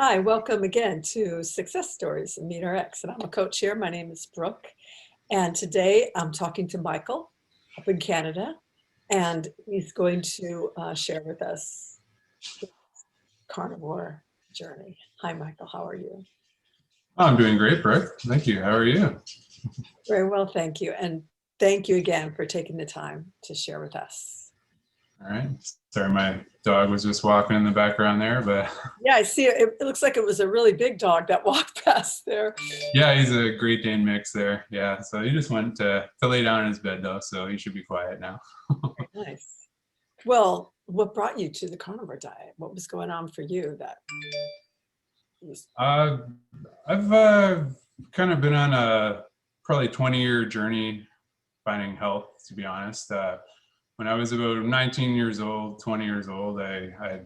Hi, welcome again to Success Stories and Meet Our Ex. And I'm a coach here. My name is Brooke. And today I'm talking to Michael up in Canada. And he's going to share with us his carnivore journey. Hi, Michael. How are you? Oh, I'm doing great, Brooke. Thank you. How are you? Very well, thank you. And thank you again for taking the time to share with us. All right. Sorry, my dog was just walking in the background there, but Yeah, I see it. It looks like it was a really big dog that walked past there. yeah, he's a Great Dane mix there. Yeah, so he just went to lay down in his bed though, so he should be quiet now. Very nice. Well, what brought you to the carnivore diet? What was going on for you that was Uh, I've kind of been on a probably 20-year journey finding health, to be honest. When I was about 19 years old, 20 years old, I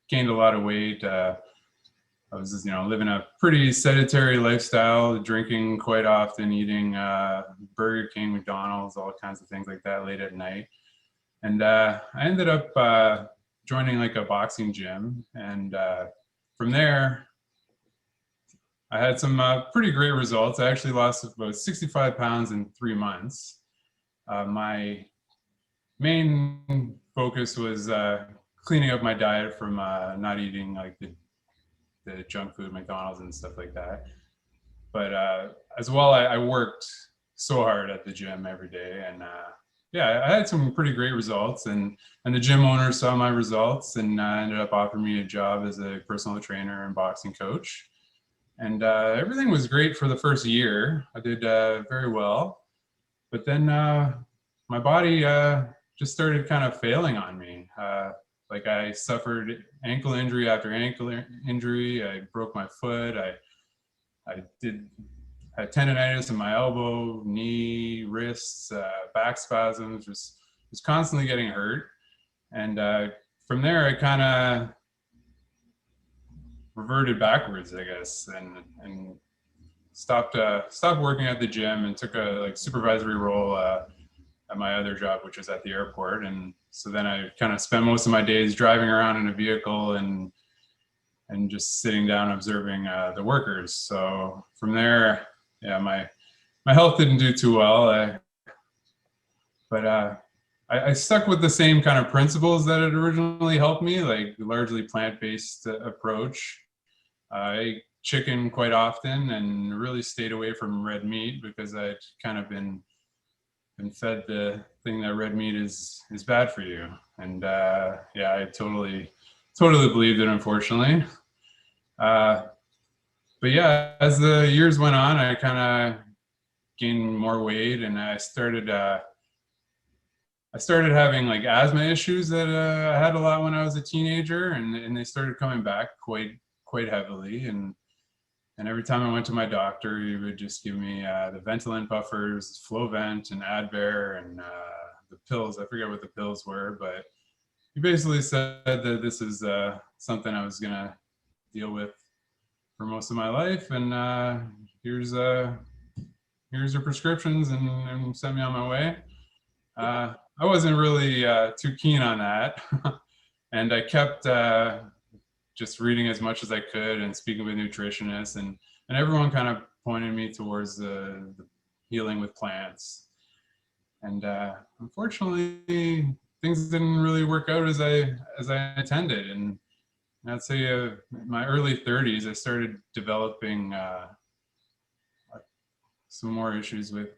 gained a lot of weight. I was just, living a pretty sedentary lifestyle, drinking quite often, eating Burger King, McDonald's, all kinds of things like that late at night. And I ended up joining like a boxing gym. And from there, I had some pretty great results. I actually lost about 65 pounds in 3 months. My main focus was cleaning up my diet from not eating like the junk food, McDonald's and stuff like that. But as well, I worked so hard at the gym every day, and yeah, I had some pretty great results. And the gym owner saw my results and ended up offering me a job as a personal trainer and boxing coach. And everything was great for the first year. I did very well, but then my body just started kind of failing on me. Like I suffered ankle injury after ankle injury. I broke my foot. I had tendonitis in my elbow, knee, wrists, back spasms. Just was constantly getting hurt. And from there, I kind of reverted backwards, I guess, and stopped working at the gym and took a like supervisory role at my other job, which was at the airport. And so then I kind of spent most of my days driving around in a vehicle and just sitting down observing the workers. So from there, yeah, my health didn't do too well. But I stuck with the same kind of principles that had originally helped me, like largely plant-based approach. I ate chicken quite often and really stayed away from red meat because I'd kind of been fed the thing that red meat is bad for you. And yeah, I totally believed it, unfortunately. But yeah, as the years went on, I kind of gained more weight, and I started having like asthma issues that I had a lot when I was a teenager, and they started coming back quite heavily. And every time I went to my doctor, he would just give me the Ventolin puffers, Flovent, and Advair, and the pills. I forget what the pills were, but he basically said that this is something I was gonna deal with for most of my life, and here's your prescriptions, and sent me on my way. I wasn't really too keen on that, and I kept just reading as much as I could and speaking with nutritionists, and everyone kind of pointed me towards the healing with plants. And unfortunately, things didn't really work out as I intended. And I'd say in my early 30s, I started developing some more issues with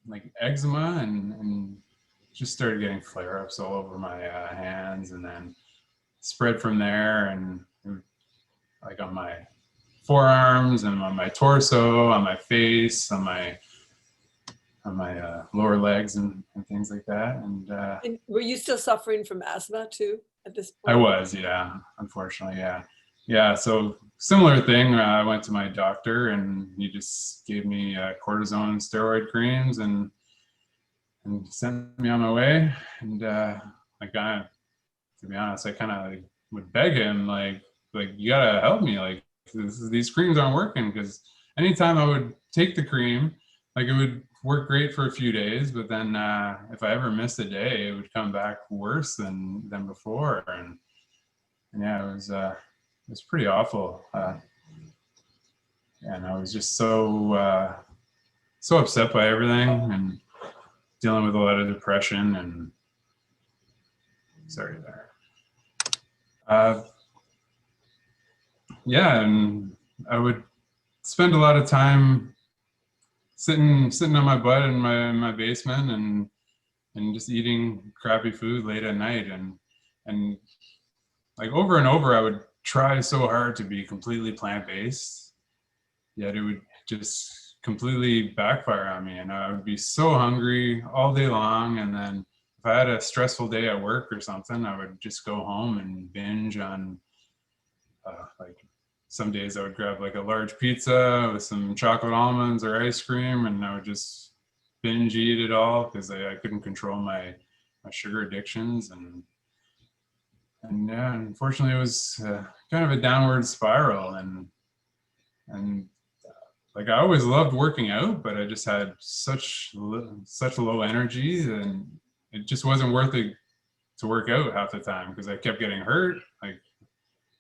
like eczema, and just started getting flare-ups all over my hands, and then spread from there, and like on my forearms and on my torso, on my face, on my lower legs, and things like that. And were you still suffering from asthma too at this I point? was, yeah, unfortunately, yeah. So similar thing. I went to my doctor, and he just gave me cortisone steroid creams, and sent me on my way. And like to be honest, I kind of like would beg him, like you gotta help me, like these creams aren't working. Because anytime I would take the cream, like it would work great for a few days, but then if I ever missed a day, it would come back worse than before. And yeah, it was pretty awful. And I was just so upset by everything and dealing with a lot of depression and sorry there. Yeah, and I would spend a lot of time sitting on my butt in my basement and just eating crappy food late at night and like over and over I would try so hard to be completely plant-based, yet it would just completely backfire on me, and I would be so hungry all day long. And then if I had a stressful day at work or something, I would just go home and binge on like some days I would grab like a large pizza with some chocolate almonds or ice cream, and I would just binge eat it all because I couldn't control my sugar addictions. And yeah, unfortunately it was kind of a downward spiral. And like I always loved working out, but I just had such low energy, and it just wasn't worth it to work out half the time because I kept getting hurt. Like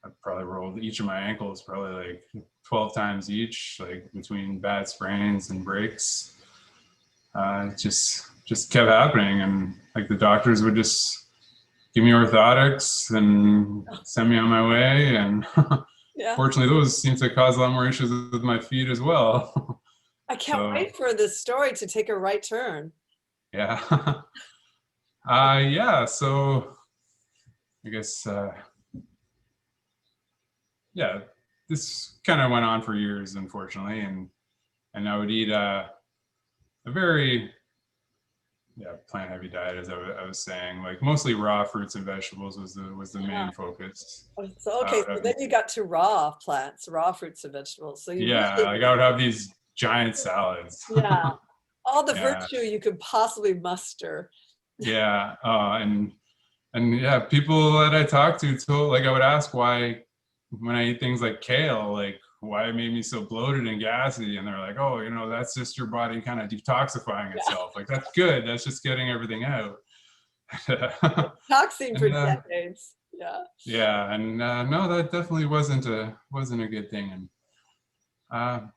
I probably rolled each of my ankles probably like 12 times each, like between bad sprains and breaks. It just kept happening, and like the doctors would just give me orthotics and send me on my way. And Yeah. fortunately, those seem to cause a lot more issues with my feet as well. I can't wait for this story to take a right turn. Yeah. Yeah. So I guess, yeah, this kind of went on for years, unfortunately. And I would eat a very, plant heavy diet, as I was saying, like mostly raw fruits and vegetables was the main focus. So, okay, so then you got to raw plants, raw fruits and vegetables. So you Yeah, really, like I would have these giant salads. yeah, all the Yeah. virtue you could possibly muster. Yeah. And yeah, people that I talked to told, like I would ask why when I eat things like kale, like why it made me so bloated and gassy, and they're like, oh, that's just your body kind of detoxifying itself. Like that's good. That's just getting everything out. Toxin for And, decades. Yeah. yeah, and no, that definitely wasn't a good thing. And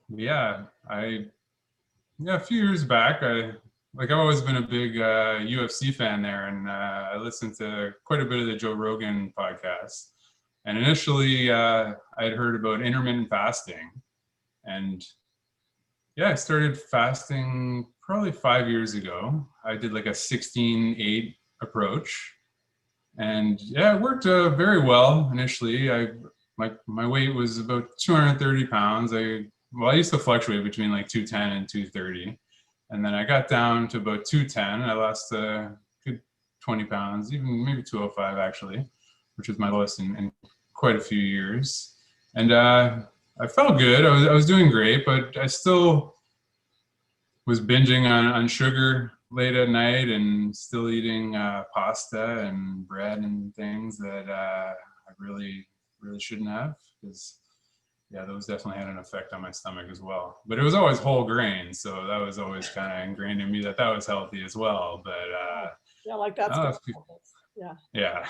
yeah, a few years back, I've always been a big UFC fan there, and I listened to quite a bit of the Joe Rogan podcast. And initially, I'd heard about intermittent fasting, and yeah, I started fasting probably 5 years ago. I did like a 16-8 approach, and yeah, it worked very well initially. My weight was about 230 pounds. I used to fluctuate between like 210 and 230. And then I got down to about 210. I lost a good 20 pounds, even maybe 205 actually, which was my lowest in quite a few years. And I felt good. I was doing great, but I still was binging on sugar late at night and still eating pasta and bread and things that I really shouldn't have, because yeah, those definitely had an effect on my stomach as well. But it was always whole grain, so that was always kind of ingrained in me that was healthy as well. But yeah, like that's good. yeah.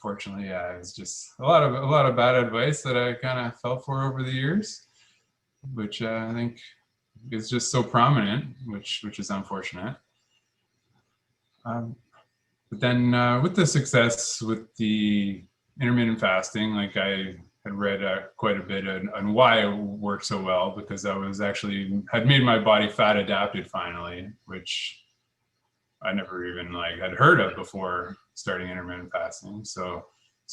Fortunately, yeah, it was just a lot of bad advice that I kind of fell for over the years, which I think is just so prominent, which is unfortunate. But then with the success with the intermittent fasting, like I had read quite a bit on why it worked so well, because I was actually had made my body fat adapted finally, which I never even had heard of before starting intermittent fasting. So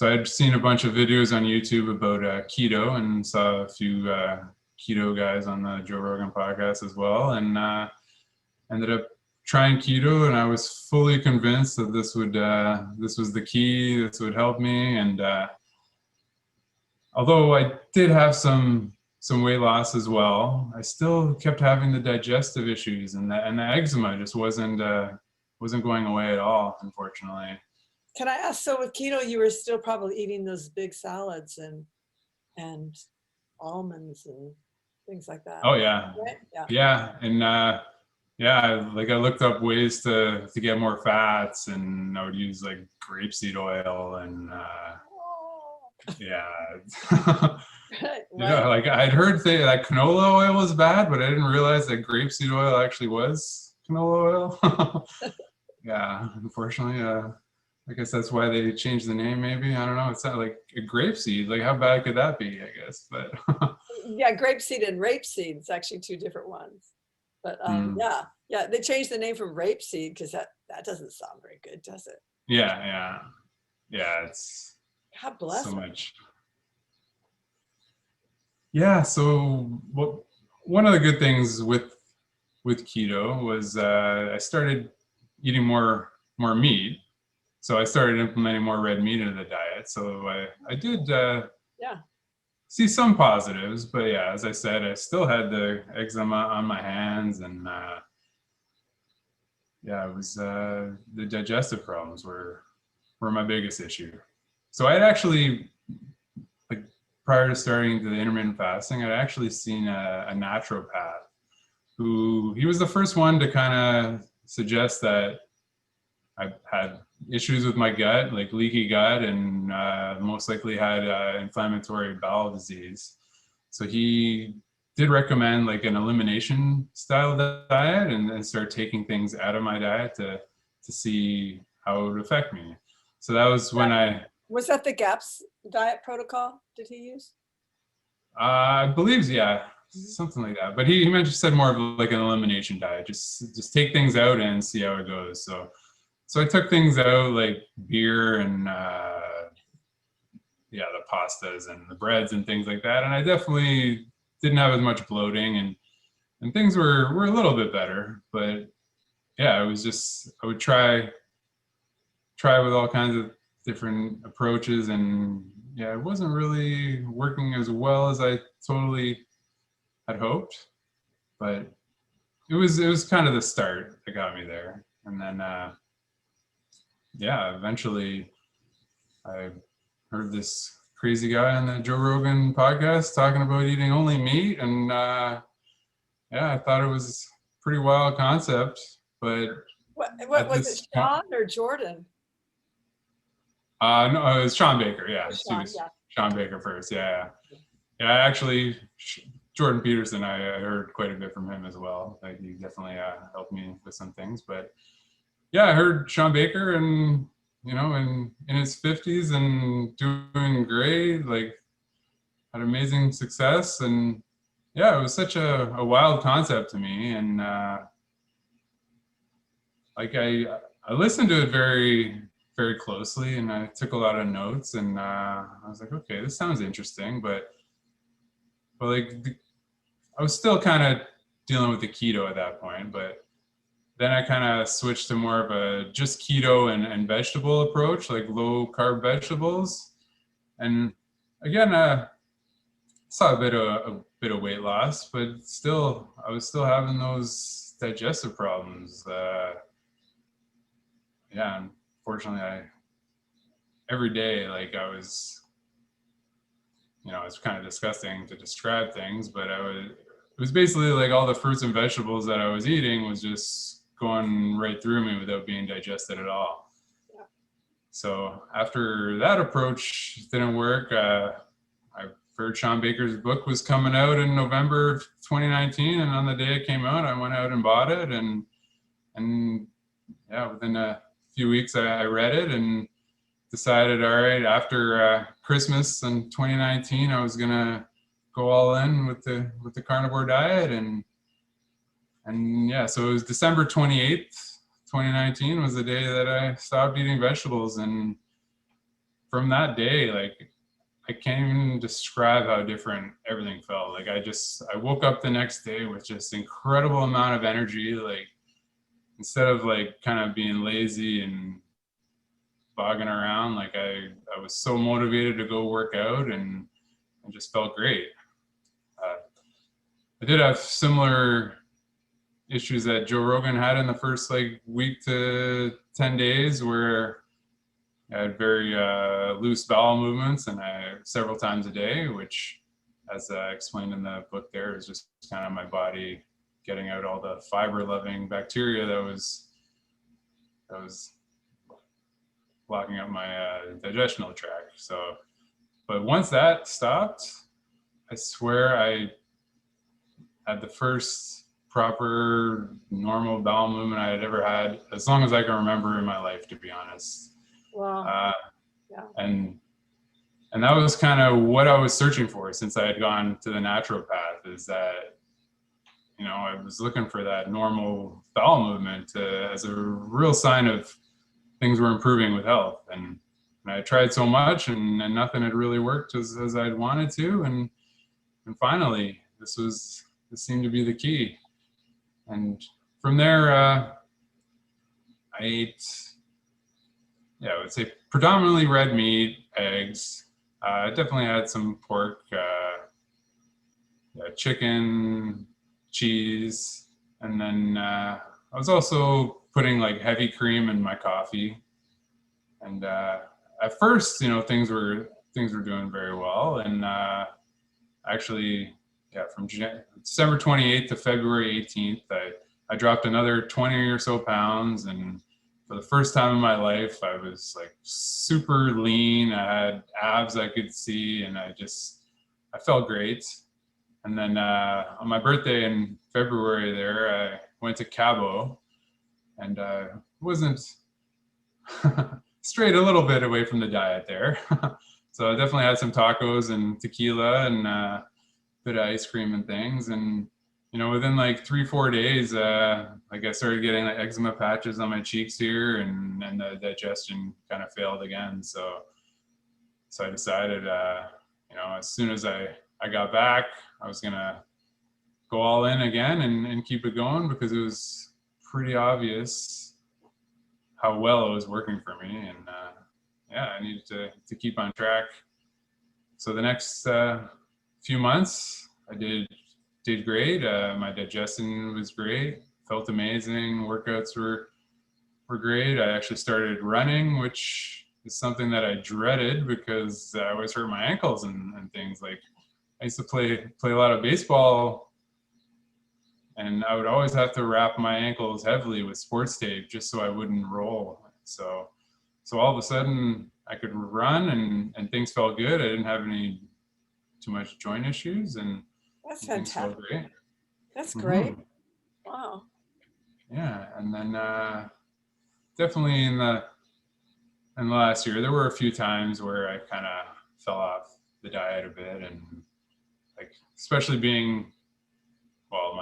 I'd seen a bunch of videos on YouTube about keto, and saw a few keto guys on the Joe Rogan podcast as well, and ended up trying keto, and I was fully convinced that this was the key. This would help me. And although I did have some weight loss as well, I still kept having the digestive issues, and the eczema just wasn't going away at all, unfortunately. Can I ask, so with keto, you were still probably eating those big salads and almonds and things like that? Oh yeah, right? yeah, and yeah, I looked up ways to get more fats, and I would use like grapeseed oil and Yeah. Right? Like I'd heard say that canola oil was bad, but I didn't realize that grapeseed oil actually was canola oil. Yeah, unfortunately, I guess that's why they changed the name. Maybe I don't know. It's not like a grapeseed. Like how bad could that be? I guess, but Yeah, grapeseed and rapeseed. It's actually two different ones. But mm, yeah, yeah, they changed the name from rapeseed because that doesn't sound very good, does it? yeah, yeah, yeah. It's God so bless them. much. Yeah. So what? One of the good things with keto was I started eating more meat. So I started implementing more red meat into the diet. So I did Yeah, see some positives, but yeah, as I said, I still had the eczema on my hands, and yeah, it was the digestive problems were my biggest issue. So I'd actually, like, prior to starting the intermittent fasting, I'd actually seen a naturopath who he was the first one to kind of suggest that I had issues with my gut, like leaky gut, and most likely had inflammatory bowel disease. So he did recommend like an elimination style diet, and start taking things out of my diet to see how it would affect me. So that was when that I was that the GAPS diet protocol? Did he use? I believe, yeah, Mhm. something like that. But he mentioned said more of like an elimination diet, just take things out and see how it goes. So I took things out like beer and yeah, the pastas and the breads and things like that, and I definitely didn't have as much bloating, and things were a little bit better. But yeah, it was just I would try with all kinds of different approaches, and yeah, it wasn't really working as well as I totally had hoped. But it was kind of the start that got me there, and then yeah, eventually I heard this crazy guy on the Joe Rogan podcast talking about eating only meat, and yeah, I thought it was a pretty wild concept. But What at was it, this point, Sean or Jordan? no, it was ShawnBaker. Oh, Yeah, he Sean, was yeah. ShawnBaker first. Yeah, yeah. I actually, Jordan Peterson, I heard quite a bit from him as well. Like he definitely helped me with some things. But yeah, I heard ShawnBaker, and in his 50s and doing great. Like had amazing success, and yeah, it was such a wild concept to me, and like I listened to it very closely, and I took a lot of notes, and I was like, okay, this sounds interesting, but like I was still kind of dealing with the keto at that point. But then I kind of switched to more of a just keto and vegetable approach, like low carb vegetables, and again, saw a bit of weight loss, but still, I was still having those digestive problems. Yeah, unfortunately, I every day, like I was, it's kind of disgusting to describe things, but it was basically like all the fruits and vegetables that I was eating was just going right through me without being digested at all. Yeah. So after that approach didn't work, I heard ShawnBaker's book was coming out in November of 2019, and on the day it came out, I went out and bought it, and yeah, within a few weeks, I read it and decided, all right, after Christmas in 2019, I was gonna go all in with the carnivore diet, and yeah, so it was December 28th, 2019 was the day that I stopped eating vegetables, and from that day, like I can't even describe how different everything felt. Like I woke up the next day with just incredible amount of energy. Like instead of like kind of being lazy and bogging around, like I was so motivated to go work out, and I just felt great. Uh, I did have similar issues that Joe Rogan had in the first like week to 10 days where I had very loose bowel movements, and several times a day, which, as explained in the book, there is just kind of my body getting out all the fiber-loving bacteria that was blocking up my digestional tract. So But once that stopped, I swear I had the first proper normal bowel movement I had ever had, as long as I can remember in my life, to be honest. Wow. Uh, Yeah. and that was kind of what I was searching for since I had gone to the naturopath, is that, you know, I was looking for that normal bowel movement as a real sign of things were improving with health. And I tried so much, and nothing had really worked as I'd wanted to. And finally, this seemed to be the key. And from there, I ate, yeah, I would say predominantly red meat, eggs. I definitely had some pork, chicken, cheese, and then I was also putting like heavy cream in my coffee. And at first, you know, things were doing very well. And actually, yeah, from December 28th to February 18th, I dropped another 20 or so pounds. And for the first time in my life, I was like super lean. I had abs I could see, and I felt great. And then on my birthday in February there, I went to Cabo, and wasn't strayed a little bit away from the diet there. So I definitely had some tacos and tequila and bit of ice cream and things. And, you know, within like 3-4 days, like I started getting like eczema patches on my cheeks here, and the digestion kind of failed again. So I decided, you know, as soon as I got back, I was gonna go all in again and keep it going, because it was pretty obvious how well it was working for me. And yeah, I needed to keep on track. So the next few months, I did great. My digestion was great. Felt amazing. Workouts were great. I actually started running, which is something that I dreaded because I always hurt my ankles and things. Like, I used to play a lot of baseball, and I would always have to wrap my ankles heavily with sports tape just so I wouldn't roll. So all of a sudden I could run, and things felt good. I didn't have any too much joint issues, and That's things felt fantastic. great. That's great. Mm-hmm. Wow. Yeah, and then definitely in the last year, there were a few times where I kind of fell off the diet a bit, and like, especially being, well,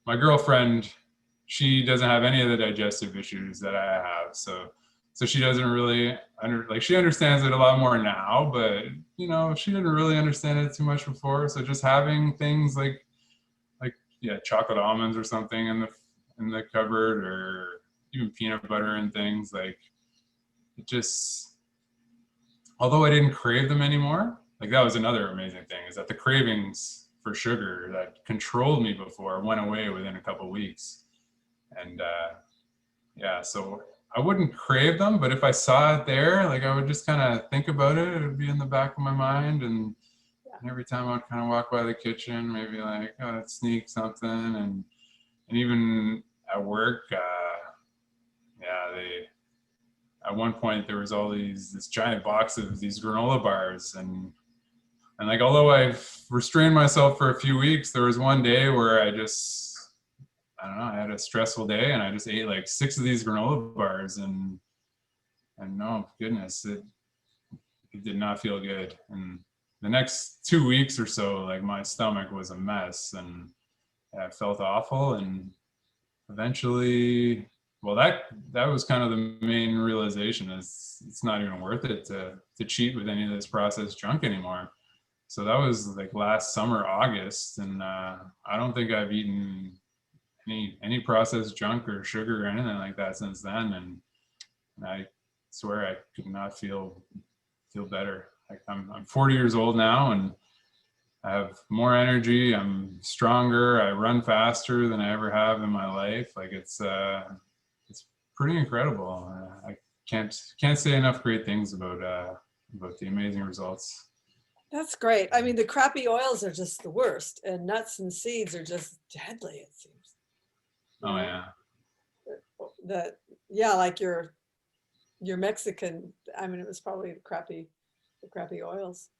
my girlfriend, she doesn't have any of the digestive issues that I have, so she doesn't really she understands it a lot more now, but you know, she didn't really understand it too much before. So just having things like yeah, chocolate almonds or something in the cupboard, or even peanut butter and things, like, it just, although I didn't crave them anymore, like, that was another amazing thing, is that the cravings for sugar that controlled me before went away within a couple of weeks. And yeah, so I wouldn't crave them, but if I saw it there, like, I would just kind of think about it. It would be in the back of my mind, and every time I'd kind of walk by the kitchen, maybe like, oh, I'd sneak something. And even at work, yeah, at one point there was this giant box of these granola bars, and like, although I've restrained myself for a few weeks, there was one day where I don't know, I had a stressful day, and I just ate like 6 of these granola bars, and no, goodness, it did not feel good. And the next 2 weeks or so, like, my stomach was a mess, and I felt awful. And eventually, well, that was kind of the main realization, is it's not even worth it to cheat with any of this processed junk anymore. So that was like last summer, August, and I don't think I've eaten any processed junk or sugar or anything like that since then. And I swear I could not feel better. Like, I'm 40 years old now, and I have more energy. I'm stronger. I run faster than I ever have in my life. Like, it's pretty incredible. I can't say enough great things about the amazing results. That's great. I mean, the crappy oils are just the worst, and nuts and seeds are just deadly, it seems. Oh, yeah. Yeah, like your Mexican, I mean, it was probably crappy the crappy oils,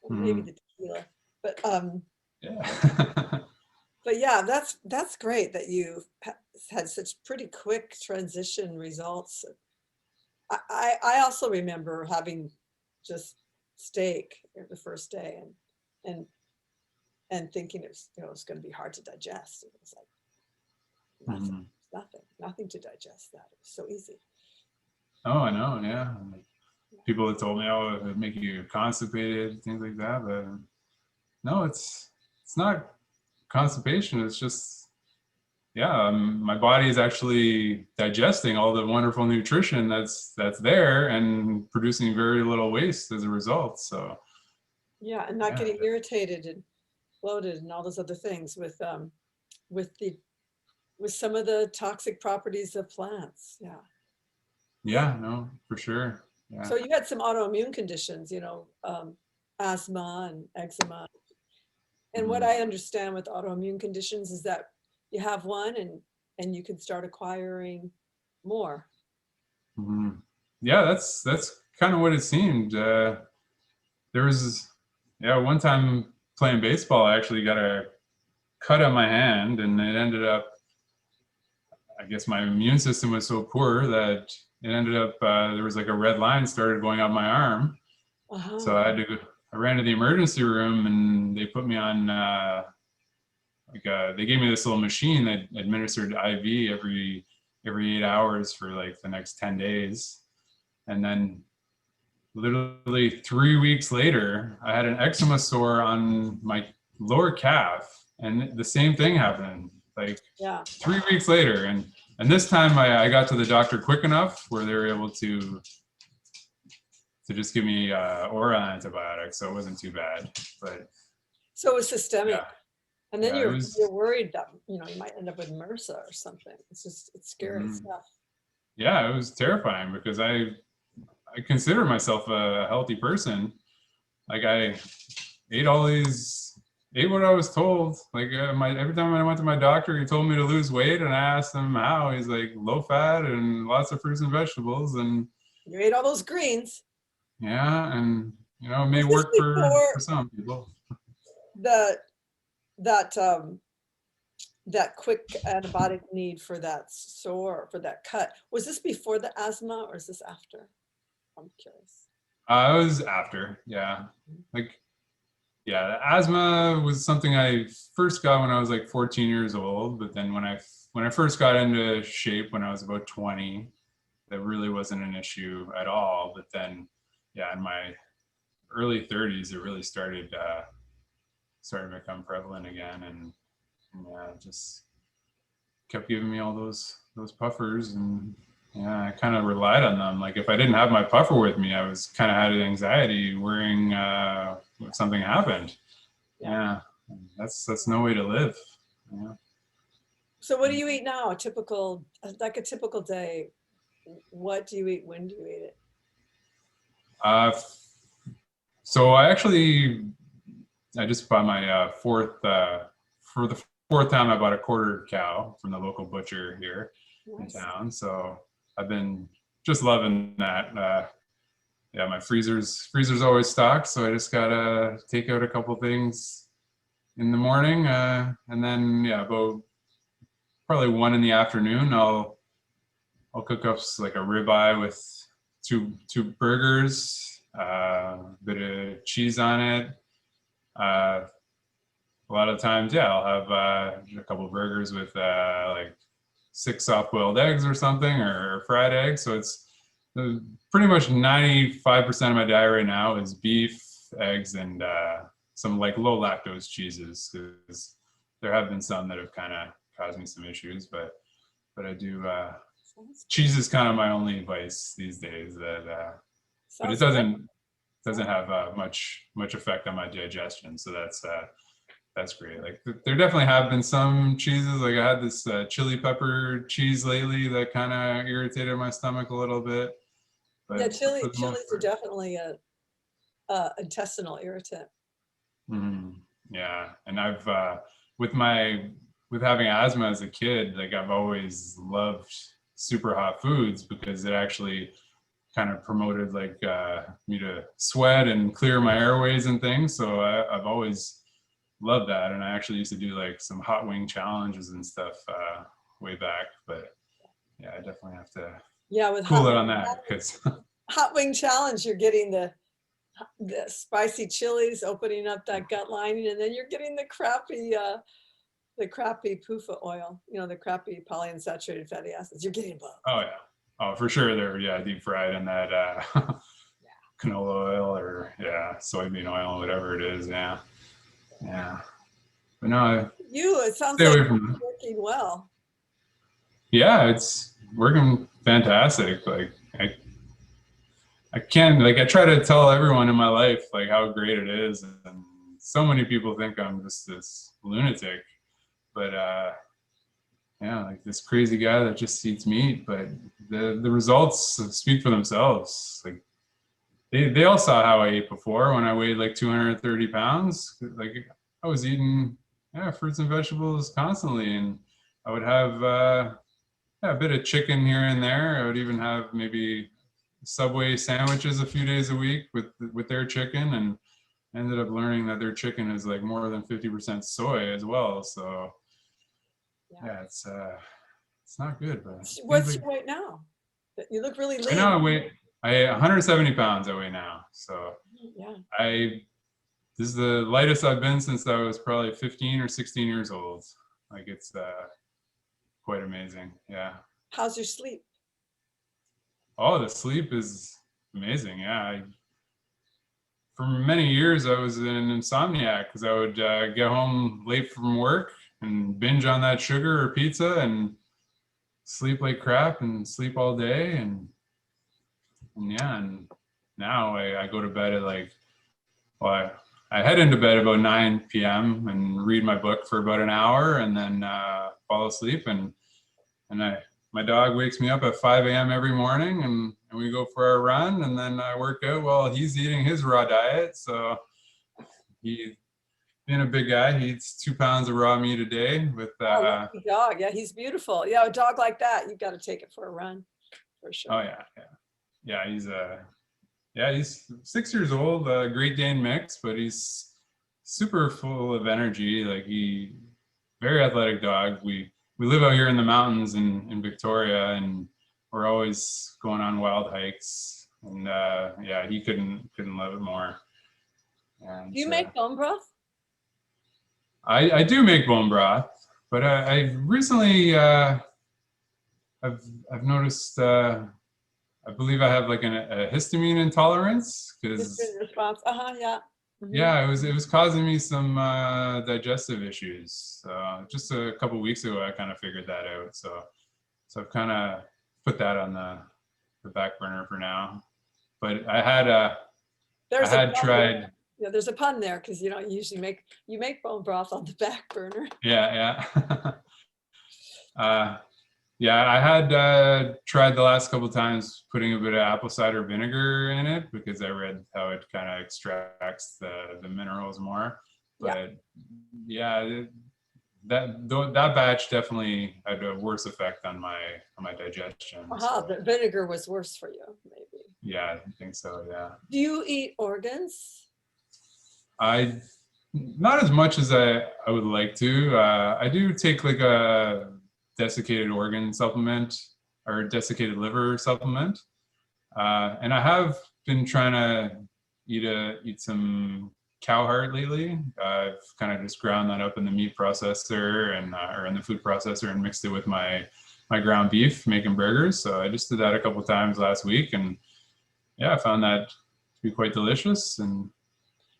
maybe Mhm. the tequila. But Yeah. but yeah, that's great that you had such pretty quick transition results. I also remember having just steak the first day and and thinking it was going to be hard to digest. It was like Mhm. nothing to digest that. It was so easy. Oh, I know. Yeah. People have told me, oh, it would make you constipated, things like that. But no, it's not constipation. It's just, yeah, my body is actually digesting all the wonderful nutrition that's there and producing very little waste as a result. So Yeah, and not yeah, getting irritated and bloated and all those other things with the with some of the toxic properties of plants. Yeah. yeah, no, for sure. Yeah. So you had some autoimmune conditions, asthma and eczema. And what Mhm. I understand with autoimmune conditions is that you have one and you can start acquiring more. Mhm. Yeah, that's kind of what it seemed. There was, yeah, one time playing baseball, I actually got a cut on my hand, and it ended up, I guess my immune system was so poor that it ended up, there was like a red line started going up my arm. So Uh-huh. I ran to the emergency room and they put me on, they gave me this little machine that administered IV every 8 hours for like the next 10 days. And then literally 3 weeks later, I had an eczema sore on my lower calf, and the same thing happened. Like Yeah. 3 weeks later, and this time I got to the doctor quick enough where they were able to just give me oral antibiotics, so it wasn't too bad. But So it was yeah, systemic. And then yeah, it was. you're worried that, you might end up with MRSA or something. It's scary Mhm. stuff. Yeah, it was terrifying because I consider myself a healthy person. Like I ate all these, ate what I was told. Like every time I went to my doctor, he told me to lose weight, and I asked him how. He's like low fat and lots of fruits and vegetables, and You ate all those greens. yeah, and it may Was this work for before some people. the that that quick antibiotic need for that sore, for that cut? Was this before the asthma or is this after? I'm curious. It was after, yeah, like yeah, the asthma was something I first got when I was like 14 years old, but then when I first got into shape when I was about 20, that really wasn't an issue at all. But then, yeah, in my early 30s, it really started to become prevalent again, and yeah, it just kept giving me all those puffers, and yeah, I kind of relied on them. Like if I didn't have my puffer with me, I was kind of had anxiety worrying if something happened. Yeah. Yeah, that's no way to live. Yeah. So what do you eat now? Like a typical day. What do you eat? When do you eat it? Uh, so I just bought my for the fourth time I bought a quarter cow from the local butcher here in Nice. town. So I've been just loving that. Yeah, my freezer's always stocked, so I just gotta take out a couple things in the morning, and then yeah, about probably 1 in the afternoon, I'll cook up like a ribeye with two burgers, a bit of cheese on it. Uh, a lot of times, yeah, I'll have a couple of burgers with like 6 soft-boiled eggs or something, or fried eggs. So it's pretty much 95% of my diet right now is beef, eggs, and some like low lactose cheeses. Because there have been some that have kind of caused me some issues, but I do. Sounds good. Cheese is kind of my only vice these days. But it Sounds great. doesn't have much effect on my digestion. So that's great. Like there definitely have been some cheeses. Like I had this chili pepper cheese lately that kind of irritated my stomach a little bit. Yeah, But for the most chilies are part, definitely a intestinal irritant. yeah. And I've with my with having asthma as a kid, like I've always loved super hot foods because it actually kind of promoted like me to sweat and clear my airways and things. So I've always loved that. And I actually used to do like some hot wing challenges and stuff way back. But yeah, I definitely have to with cool it on that because hot wing challenge, you're getting the spicy chilies, opening up that gut lining, and then you're getting the crappy PUFA oil, the crappy polyunsaturated fatty acids. You're getting both. oh yeah, oh for sure, they're deep fried in that canola oil or soybean oil, whatever it is. Yeah. But no, it sounds stay like away from it's working well. Yeah, it's working fantastic. Like I can't, like I try to tell everyone in my life like how great it is, and so many people think I'm just this lunatic, but like this crazy guy that just eats meat. But the results speak for themselves. Like they all saw how I ate before when I weighed like 230 pounds. Like I was eating fruits and vegetables constantly, and I would have a bit of chicken here and there. I would even have maybe Subway sandwiches a few days a week with their chicken, and ended up learning that their chicken is like more than 50% soy as well. So it's not good. But what's your weight now? You look really lean. Right now I 170 pounds I weigh now. So this is the lightest I've been since I was probably 15 or 16 years old. Like it's quite amazing. Yeah. How's your sleep? Oh, the sleep is amazing. Yeah. For many years, I was an insomniac because I would get home late from work and binge on that sugar or pizza and sleep like crap and sleep all day. And now I go to bed at I head into bed about 9 p.m. and read my book for about an hour and then fall asleep. And my dog wakes me up at 5 a.m. every morning and we go for our run, and then I work out while he's eating his raw diet. So he, being a big guy, he eats 2 pounds of raw meat a day with lucky dog. Yeah, he's beautiful. Yeah, a dog like that, you've got to take it for a run for sure. Oh yeah. He's 6 years old, Great Dane mix, but he's super full of energy. Like very athletic dog. We live out here in the mountains in Victoria, and we're always going on wild hikes. And he couldn't love it more. And, do you make bone broth? I do make bone broth, but I recently I've noticed. I believe I have like a histamine intolerance because response. Yeah. Mm-hmm. Yeah, it was causing me some digestive issues. Just a couple weeks ago, I kind of figured that out. So I've kind of put that on the back burner for now. But I had tried. Yeah, there's a pun there because you usually make bone broth on the back burner. Yeah. I had tried the last couple of times putting a bit of apple cider vinegar in it because I read how it kind of extracts the minerals more. But that batch definitely had a worse effect on my digestion. So. The vinegar was worse for you, maybe. Yeah, I think so. Yeah. Do you eat organs? Not as much as I would like to. I do take like a desiccated organ supplement or desiccated liver supplement, and I have been trying to eat some cow heart lately. I've kind of just ground that up in the meat processor and or in the food processor and mixed it with my ground beef, making burgers. So I just did that a couple of times last week, and I found that to be quite delicious. And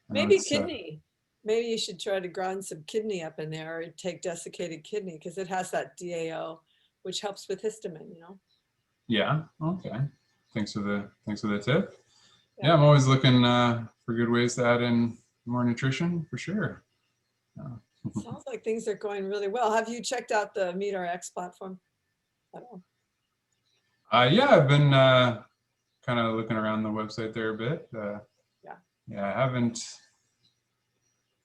maybe kidney. Maybe you should try to grind some kidney up in there, or take desiccated kidney because it has that DAO, which helps with histamine. Yeah. Okay. Thanks for the tip. Yeah, I'm always looking for good ways to add in more nutrition for sure. Sounds like things are going really well. Have you checked out the MeatRx platform at all? I've been kind of looking around the website there a bit. I haven't.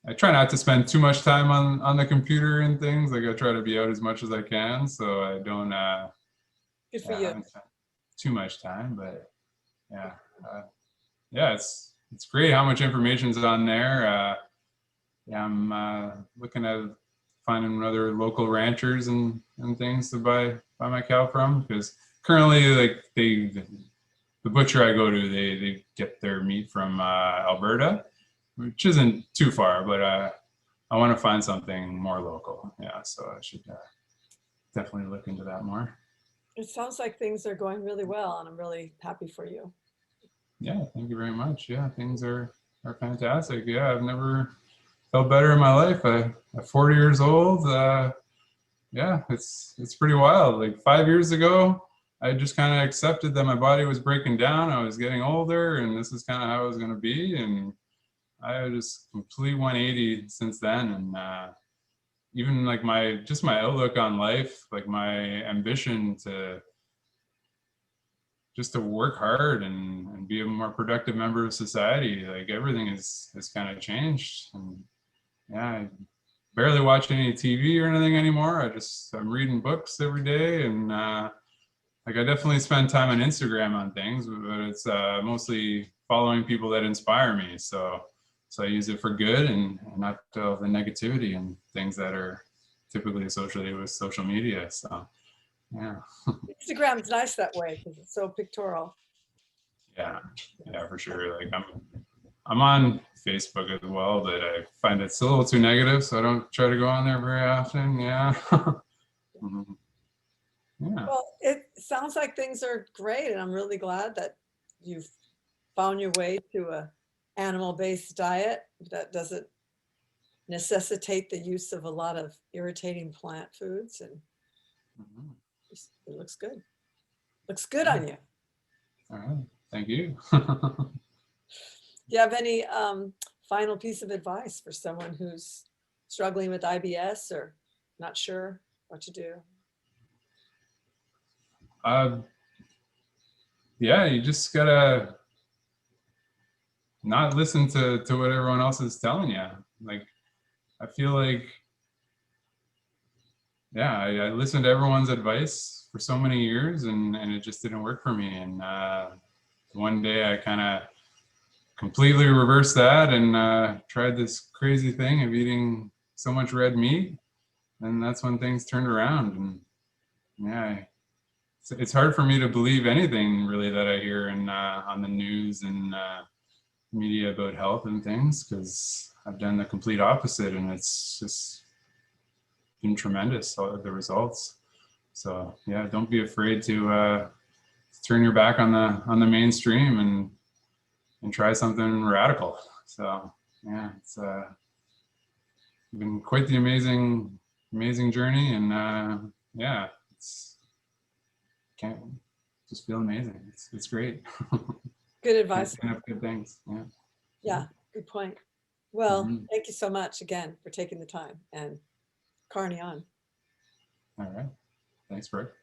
I try not to spend too much time on the computer and things. Like I try to be out as much as I can, so I don't. Good for you. Haven't spent too much time, but yeah. Yeah, it's great how much information's on there. Yeah, I'm looking at finding other local ranchers and things to buy my cow from, because currently, like the butcher I go to, they get their meat from Alberta, which isn't too far, but I want to find something more local. Yeah, so I should definitely look into that more. It sounds like things are going really well, and I'm really happy for you. Yeah, thank you very much. Yeah, things are fantastic. Yeah, I've never felt better in my life. At 40 years old, yeah, it's pretty wild. Like 5 years ago, I just kind of accepted that my body was breaking down. I was getting older, and this is kind of how it was going to be. And I just complete 180 since then. And even like my outlook on life, like my ambition to just to work hard and be a more productive member of society, like everything has kind of changed. And yeah, I barely watch any TV or anything anymore. I'm reading books every day, and like I definitely spend time on Instagram on things, but it's mostly following people that inspire me. So I use it for good and not the negativity and things that are typically associated with social media. So yeah. Instagram's nice that way because it's so pictorial. Yeah, for sure. Like I'm on Facebook as well, but I find it's a little too negative, so I don't try to go on there very often. Yeah. Mhm. Yeah. Well, it sounds like things are great, and I'm really glad that you've found your way to a animal-based diet that doesn't necessitate the use of a lot of irritating plant foods, and Mhm. it looks good. Looks good Yeah. on you. All right. Thank you. Do you have any final piece of advice for someone who's struggling with IBS or not sure what to do? uh, yeah, you just gotta not listen to what everyone else is telling you. Like I feel like, yeah, I listened to everyone's advice for so many years, and it just didn't work for me. And one day I kind of completely reversed that and tried this crazy thing of eating so much red meat, and that's when things turned around. And yeah, it's hard for me to believe anything really that I hear on the news and media about health and things, because I've done the complete opposite, and it's just been tremendous, the results. So yeah, don't be afraid to turn your back on the mainstream and try something radical. So yeah, it's been quite the amazing journey, and yeah, it's can't just feel amazing. It's great. Good Can't advice. say enough good things. Yeah. Yeah, good point. Well, Mhm. thank you so much again for taking the time, and Carney on. All right. Thanks, Brooke.